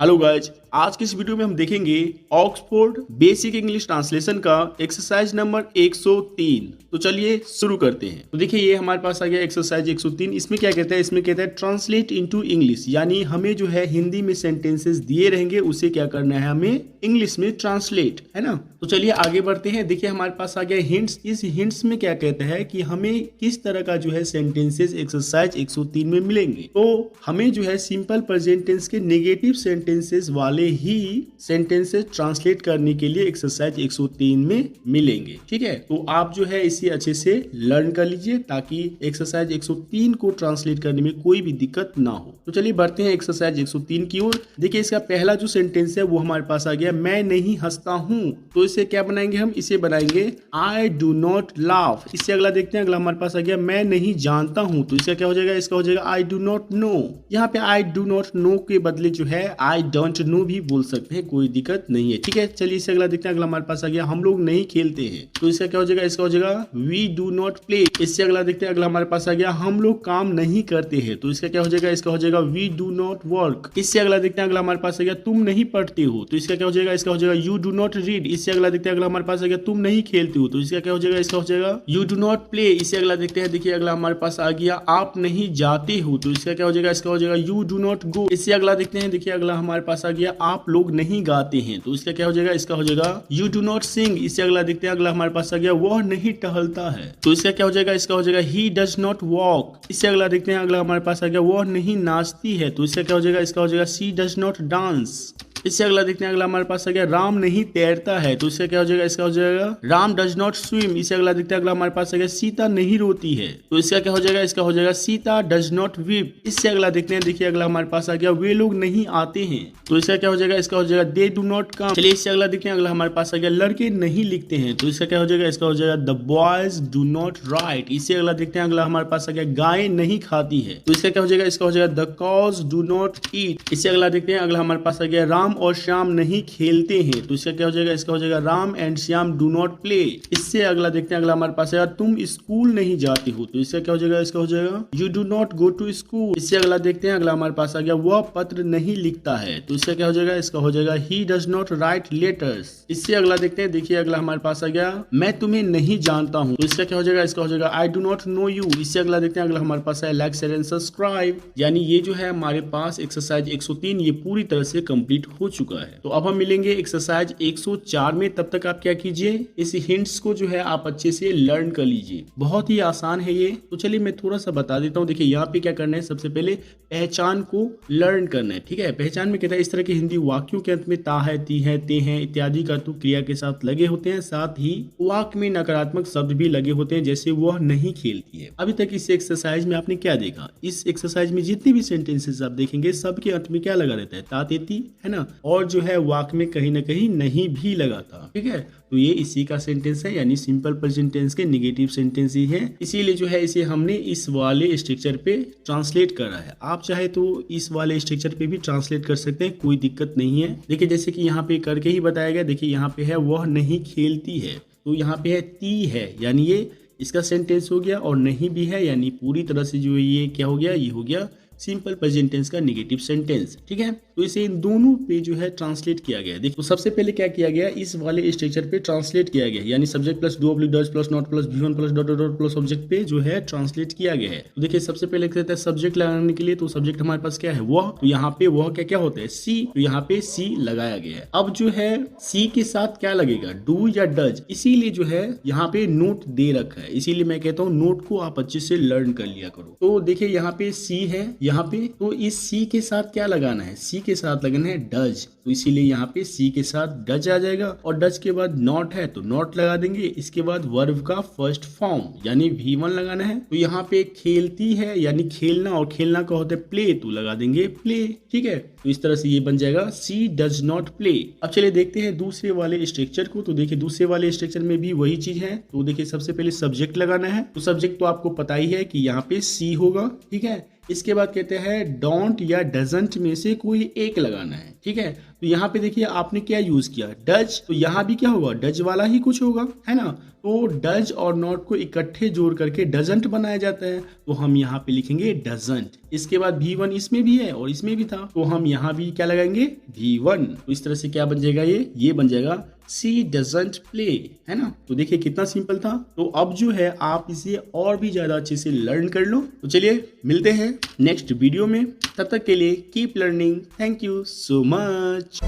Hello guys, आज की इस वीडियो में हम देखेंगे ऑक्सफोर्ड बेसिक इंग्लिश ट्रांसलेशन का एक्सरसाइज नंबर 103। तो चलिए शुरू करते हैं। तो देखिए ये हमारे पास आ गया एक्सरसाइज 103। इसमें क्या कहता है, इसमें कहता है ट्रांसलेट इनटू इंग्लिश, यानी हमें जो है हिंदी में सेंटेंसेस दिए रहेंगे, उसे क्या करना है, हमें इंग्लिश में ट्रांसलेट, है ना। तो चलिए आगे बढ़ते हैं। देखिए हमारे पास आ गया हिंट्स। इस हिंट्स में क्या कहता है कि हमें किस तरह का जो है सेंटेंसेस एक्सरसाइज 103 में मिलेंगे। तो हमें जो है सिंपल प्रेजेंट टेंस के नेगेटिव सेंटेंसेस वाले ही सेंटेंसेस ट्रांसलेट करने के लिए एक्सरसाइज 103 में मिलेंगे। ठीक है, तो आप जो है इसे अच्छे से लर्न कर लीजिए ताकि एक्सरसाइज 103 को ट्रांसलेट करने में कोई भी दिक्कत ना हो। तो चलिए बढ़ते हैं एक्सरसाइज 103 की ओर। देखिए इसका पहला जो सेंटेंस है वो हमारे पास आ गया, मैं नहीं हंसता हूं। तो इसे क्या बनाएंगे, हम इसे बनाएंगे आई डू नॉट लाफ। इससे अगला देखते हैं, अगला हमारे पास आ गया, मैं नहीं जानता हूं। तो इसका क्या हो जाएगा, इसका हो जाएगा आई डू नॉट नो। यहाँ पे आई डू नॉट नो के बदले जो है आई डोंट नो भी बोल सकते हैं, कोई दिक्कत नहीं है। ठीक है, चलिए इससे अगला देखते हैं, अगला हमारे पास आ गया, हम लोग नहीं खेलते हैं। तो इसका क्या हो जाएगा, इसका हो जाएगा वी डू नॉट प्ले। इससे अगला देखते हैं, अगला हमारे पास आ गया, हम लोग काम नहीं करते हैं। तो इसका क्या हो जाएगा, इसका हो जाएगा वी डू नॉट वर्क। इससे अगला देखते हैं, अगला हमारे पास आ गया, तुम नहीं पढ़ते हो। तो इसका क्या हो जाएगा, इसका हो जाएगा यू डू नॉट रीड। इससे अगला देखते हैं, अगला हमारे पास आ गया, तुम नहीं खेलते हो। तो इसका क्या हो जाएगा, इसका हो जाएगा यू डू नॉट प्ले। इससे अगला देखते हैं, देखिए अगला हमारे पास आ गया, आप नहीं जाते हो। तो इसका क्या हो जाएगा, इसका हो जाएगा यू डू नॉट गो। इससे अगला देखते हैं, देखिए अगला हमारे पास आ गया, आप लोग नहीं गाते हैं। तो इसका क्या हो जाएगा, इसका हो जाएगा यू डू नॉट सिंग। इससे अगला देखते हैं, अगला हमारे पास आ गया, वह नहीं टहलता है। तो इसका क्या हो जाएगा, इसका हो जाएगा ही डज नॉट वॉक। इससे अगला देखते हैं, अगला हमारे पास आ गया, वह नहीं नाचती है। तो इसका क्या हो जाएगा, इसका हो जाएगा शी डज नॉट डांस। इससे अगला देखते हैं, अगला हमारे पास आ गया, राम नहीं तैरता है। तो इसका क्या हो जाएगा, इसका हो जाएगा राम डज नॉट स्विम। इससे अगला देखते हैं, अगला हमारे पास आ गया, सीता नहीं रोती है। तो इसका क्या हो जाएगा, इसका हो जाएगा सीता डज नॉट वीप। इससे अगला देखते हैं, देखिए अगला हमारे पास आ गया, वे लोग नहीं आते हैं। तो इसका क्या हो जाएगा, इसका हो जाएगा दे डू नॉट कम। चलिए इससे अगला देखते हैं, अगला हमारे पास आ गया, लड़के नहीं लिखते हैं। तो इसका क्या हो जाएगा, इसका हो जाएगा the boys do not right. इससे अगला देखते हैं, अगला हमारे पास आ गया, गाय नहीं खाती है। तो इसका क्या हो जाएगा, इसका हो जाएगा the cause do not eat. इससे अगला देखते हैं, अगला हमारे पास आ गया, राम और श्याम नहीं खेलते हैं। तो इसका क्या हो जाएगा, इसका हो जाएगा Ram and Shyam do not play. इससे अगला देखते हैं, अगला हमारे पास है, तुम स्कूल नहीं जाते हो। तो इसका क्या हो जाएगा, इसका हो जाएगा you do not go to school. इससे अगला देखते हैं, अगला हमारे पास आ गया, वह पत्र नहीं लिखता है। तो इसका क्या हो जाएगा, इसका हो जाएगा he does not write letters. इससे अगला देखते हैं, देखिए अगला हमारे पास आ गया, मैं तुम्हें नहीं जानता हूँ। तो इसका क्या हो जाएगा, इसका हो जाएगा I do not know you. इससे अगला देखते हैं, अगला हमारे पास है लाइक शेयर एंड सब्सक्राइब। यानी ये जो है हमारे पास एक्सरसाइज 103 ये पूरी तरह से कंप्लीट हो चुका है। तो अब हम मिलेंगे एक्सरसाइज 104 में। तब तक आप क्या कीजिए, इस हिंट्स को जो है आप अच्छे से लर्न कर लीजिए, बहुत ही आसान है ये। तो चलिए मैं थोड़ा सा बता देता हूँ। देखिए यहाँ पे क्या करना है, सबसे पहले पहचान को लर्न करना है। ठीक है, पहचान में कहता है, इस तरह के हिंदी वाक्यों के अंत में ता है, ती है, ते हैं इत्यादि का तो क्रिया के साथ लगे होते हैं। साथ ही वाक्य में नकारात्मक शब्द भी लगे होते हैं, जैसे वह नहीं खेलती है। अभी तक इस एक्सरसाइज में आपने क्या देखा, इस एक्सरसाइज में जितने भी सेंटेंसेस आप देखेंगे सबके अंत में क्या लगा रहता है, ता, ते, ती, है ना। और जो है वाक्य में कहीं ना कहीं नहीं भी लगा था। ठीक है, तो ये इसी का सेंटेंस है, यानी सिंपल प्रेजेंट टेंस के नेगेटिव सेंटेंस ही है। इसीलिए जो है इसे हमने इस वाले स्ट्रक्चर पे ट्रांसलेट करा है। आप चाहे तो इस वाले स्ट्रक्चर पे भी ट्रांसलेट कर सकते हैं, कोई दिक्कत नहीं है। देखिए जैसे कि यहाँ पे करके ही बताया गया। देखिए यहाँ पे है, वह नहीं खेलती है। तो यहाँ पे है ती है, यानी ये इसका सेंटेंस हो गया, और नहीं भी है, यानी पूरी तरह से जो ये क्या हो गया, ये हो गया सिंपल प्रेजेंट टेंस का नेगेटिव सेंटेंस। ठीक है, तो इसे इन दोनों पे जो है ट्रांसलेट किया गया। देखो तो सबसे पहले क्या किया गया, इस वाले स्ट्रक्चर पे ट्रांसलेट किया गया, यानी subject plus do oblique does plus not plus V1 plus dot dot plus object पे जो है ट्रांसलेट किया गया है। तो देखिए सबसे पहले कहता है सब्जेक्ट लगाने के लिए, तो सब्जेक्ट हमारे पास क्या है, वह। तो यहाँ पे वह क्या क्या होता है, सी। तो यहाँ पे सी लगाया गया है। अब जो है सी के साथ क्या लगेगा, डू या डज। इसीलिए जो है यहाँ पे नोट दे रखा है, इसीलिए मैं कहता हूँ नोट को आप अच्छे से लर्न कर लिया करो। तो देखिए यहाँ पे सी है, यहाँ पे तो इस सी के साथ क्या लगाना है, सी के साथ लगाना है डज। तो इसीलिए यहाँ पे सी के साथ डज आ जाएगा, और डज के बाद नॉट है तो नॉट लगा देंगे। इसके बाद वर्ब का फर्स्ट फॉर्म यानी V1 लगाना है। तो यहाँ पे खेलती है यानी खेलना, और खेलना का होता है प्ले, तो लगा देंगे प्ले। ठीक है, तो इस तरह से ये बन जाएगा सी डज नॉट प्ले। अब चलिए देखते हैं दूसरे वाले स्ट्रक्चर को। तो देखिए दूसरे वाले स्ट्रक्चर में भी वही चीज है। तो देखिए सबसे पहले सब्जेक्ट लगाना है। तो सब्जेक्ट तो आपको पता ही है कि यहाँ पे सी होगा। ठीक है, इसके बाद कहते हैं डोंट या डजंट में से कोई एक लगाना है। ठीक है। तो यहाँ पे देखिए आपने क्या यूज किया, डज, तो यहाँ भी क्या होगा, डज वाला ही कुछ होगा, है ना। तो डज और नॉट को इकट्ठे जोड़ करके डजंट बनाया जाता है, तो हम यहाँ पे लिखेंगे डजंट। इसके बाद V1 इसमें भी है और इसमें भी था, तो हम यहाँ भी क्या लगाएंगे, V1। तो इस तरह से क्या बन जाएगा, ये बन जाएगा सी डजंट प्ले, है ना। तो देखिए कितना सिंपल था। तो अब जो है आप इसे और भी ज्यादा अच्छे से लर्न कर लो। तो चलिए मिलते हैं नेक्स्ट वीडियो में, तब तक के लिए keep learning. Thank you so much.